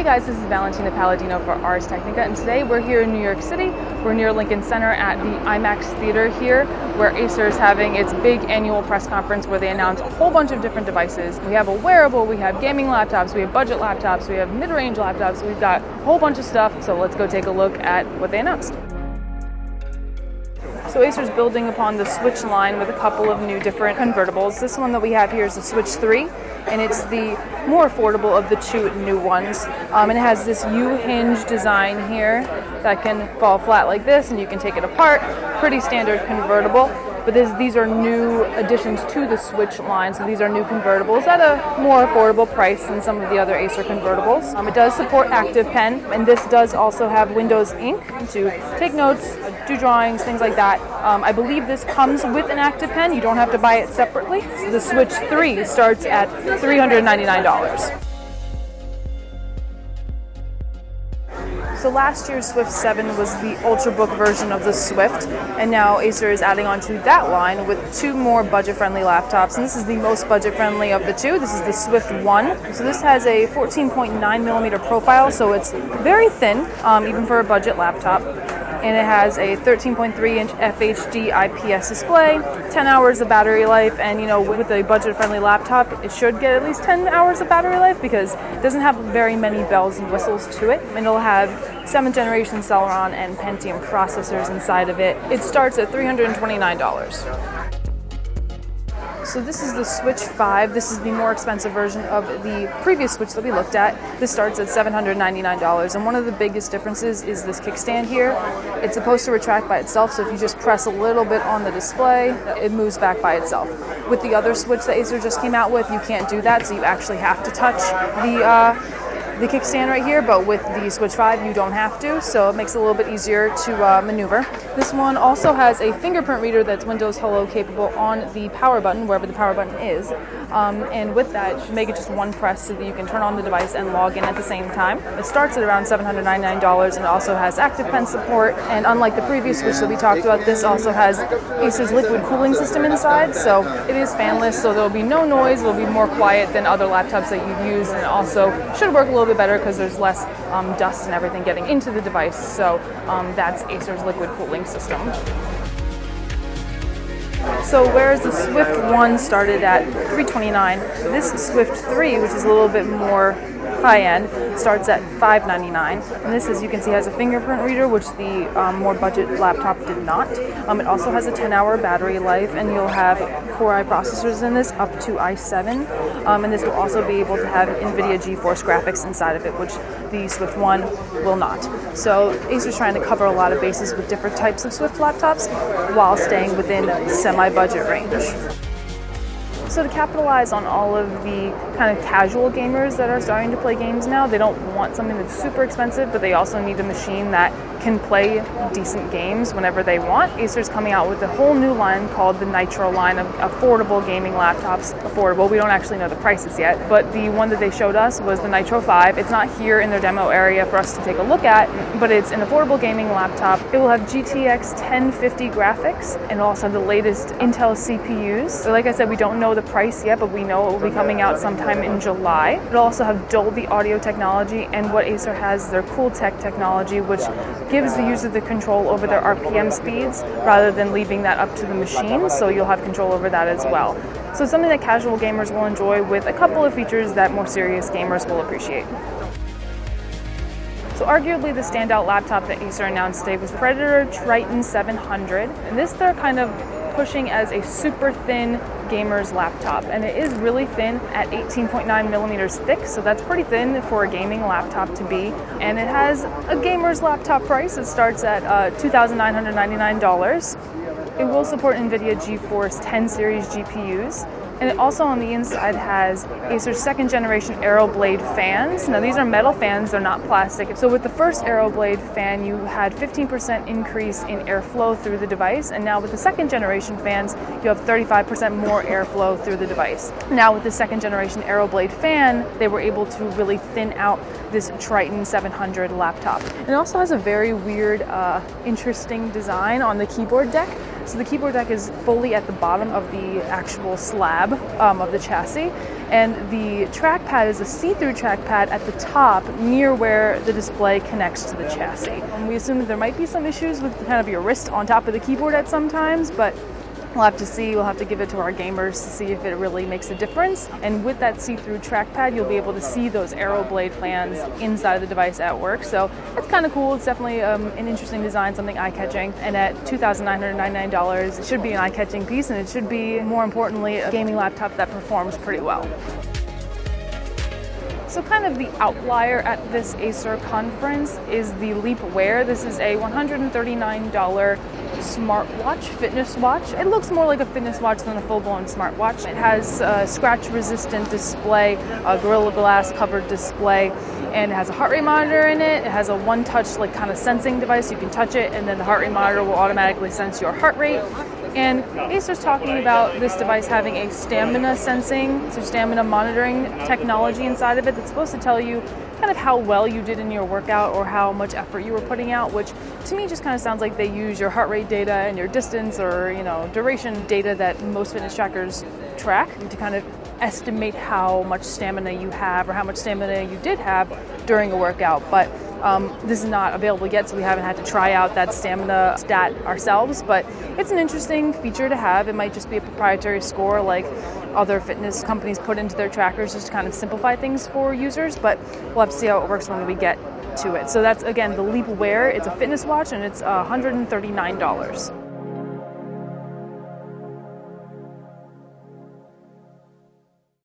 guys, this is Valentina Palladino for Ars Technica, and today we're here in New York City. We're near Lincoln Center at the IMAX Theater here, where Acer is having its big annual press conference where they announce a whole bunch of different devices. We have a wearable, we have gaming laptops, we have budget laptops, we have mid-range laptops, we've got a whole bunch of stuff, so let's go take a look at what they announced. So Acer's building upon the Switch line with a couple of new different convertibles. This one that we have here is the Switch 3, and it's the more affordable of the two new ones. And it has this U-hinge design here that can fall flat like this, and you can take it apart. Pretty standard convertible. But these are new additions to the Switch line, so these are new convertibles at a more affordable price than some of the other Acer convertibles. It does support Active Pen, and this does also have Windows Ink to take notes, do drawings, things like that. I believe this comes with an Active Pen. You don't have to buy it separately. So the Switch 3 starts at $399. So last year's Swift 7 was the Ultrabook version of the Swift, and now Acer is adding on to that line with two more budget-friendly laptops, and this is the most budget-friendly of the two. This is the Swift 1. So this has a 14.9mm profile, so it's very thin, even for a budget laptop. And it has a 13.3-inch FHD IPS display, 10 hours of battery life, and with a budget-friendly laptop, it should get at least 10 hours of battery life because it doesn't have very many bells and whistles to it. And it'll have 7th generation Celeron and Pentium processors inside of it. It starts at $329. So this is the Switch 5. This is the more expensive version of the previous Switch that we looked at. This starts at $799, and one of the biggest differences is this kickstand here. It's supposed to retract by itself, so if you just press a little bit on the display, it moves back by itself. With the other Switch that Acer just came out with, you can't do that, so you actually have to touch the kickstand right here, but with the Switch 5 you don't have to, so it makes it a little bit easier to maneuver. This one also has a fingerprint reader that's Windows Hello capable on the power button, wherever the power button is, and with that you should make it just one press so that you can turn on the device and log in at the same time. It starts at around $799 and it also has Active Pen support, and unlike the previous Switch that we talked about, this also has Acer's liquid cooling system inside, so it is fanless, so there will be no noise, it will be more quiet than other laptops that you've used, and it also should work a little bit better because there's less dust and everything getting into the device, so that's Acer's liquid cooling system. So whereas the Swift 1 started at $329, this Swift 3, which is a little bit more high-end, starts at $599. And this, as you can see, has a fingerprint reader, which the more budget laptop did not. It also has a 10-hour battery life, and you'll have Core i processors in this, up to i7. And this will also be able to have NVIDIA GeForce graphics inside of it, which the Swift 1 will not. So Acer's trying to cover a lot of bases with different types of Swift laptops while staying within semi-budget range. So to capitalize on all of the kind of casual gamers that are starting to play games now, they don't want something that's super expensive, but they also need a machine that can play decent games whenever they want. Acer's coming out with a whole new line called the Nitro line of affordable gaming laptops. Affordable, we don't actually know the prices yet, but the one that they showed us was the Nitro 5. It's not here in their demo area for us to take a look at, but it's an affordable gaming laptop. It will have GTX 1050 graphics and also the latest Intel CPUs. So like I said, we don't know the price yet, but we know it will be coming out sometime in July. It'll also have Dolby audio technology, and what Acer has, their Cooltech technology, which gives the user the control over their RPM speeds rather than leaving that up to the machine, so you'll have control over that as well. So it's something that casual gamers will enjoy with a couple of features that more serious gamers will appreciate. So arguably the standout laptop that Acer announced today was Predator Triton 700, and this they're kind of pushing as a super thin gamer's laptop, and it is really thin at 18.9mm thick, so that's pretty thin for a gaming laptop to be, and it has a gamer's laptop price. It starts at $2,999. It will support NVIDIA GeForce 10 series GPUs. And it also on the inside has Acer's 2nd generation Aeroblade fans. Now these are metal fans, they're not plastic. So with the first Aeroblade fan, you had 15% increase in airflow through the device. And now with the 2nd generation fans, you have 35% more airflow through the device. Now with the 2nd generation Aeroblade fan, they were able to really thin out this Triton 700 laptop. And it also has a very weird, interesting design on the keyboard deck. So the keyboard deck is fully at the bottom of the actual slab of the chassis, and the trackpad is a see-through trackpad at the top near where the display connects to the chassis. And we assume that there might be some issues with kind of your wrist on top of the keyboard at some times, but we'll have to see. We'll have to give it to our gamers to see if it really makes a difference. And with that see-through trackpad, you'll be able to see those arrow blade fans inside of the device at work. So it's kind of cool. It's definitely an interesting design, something eye-catching. And at $2,999, it should be an eye-catching piece, and it should be, more importantly, a gaming laptop that performs pretty well. So kind of the outlier at this Acer conference is the Leap Wear. This is a $139 smartwatch, fitness watch. It looks more like a fitness watch than a full-blown smartwatch. It has a scratch-resistant display, a Gorilla Glass covered display, and it has a heart rate monitor in it. It has a one-touch like kind of sensing device. You can touch it, and then the heart rate monitor will automatically sense your heart rate. And Acer's talking about this device having a stamina sensing, so stamina monitoring technology inside of it that's supposed to tell you kind of how well you did in your workout or how much effort you were putting out, which to me just kind of sounds like they use your heart rate data and your distance or, you know, duration data that most fitness trackers track to kind of estimate how much stamina you have or how much stamina you did have during a workout. But this is not available yet, so we haven't had to try out that stamina stat ourselves, but it's an interesting feature to have. It might just be a proprietary score like other fitness companies put into their trackers just to kind of simplify things for users, but we'll have to see how it works when we get to it. So that's, again, the Leap Wear. It's a fitness watch, and it's $139.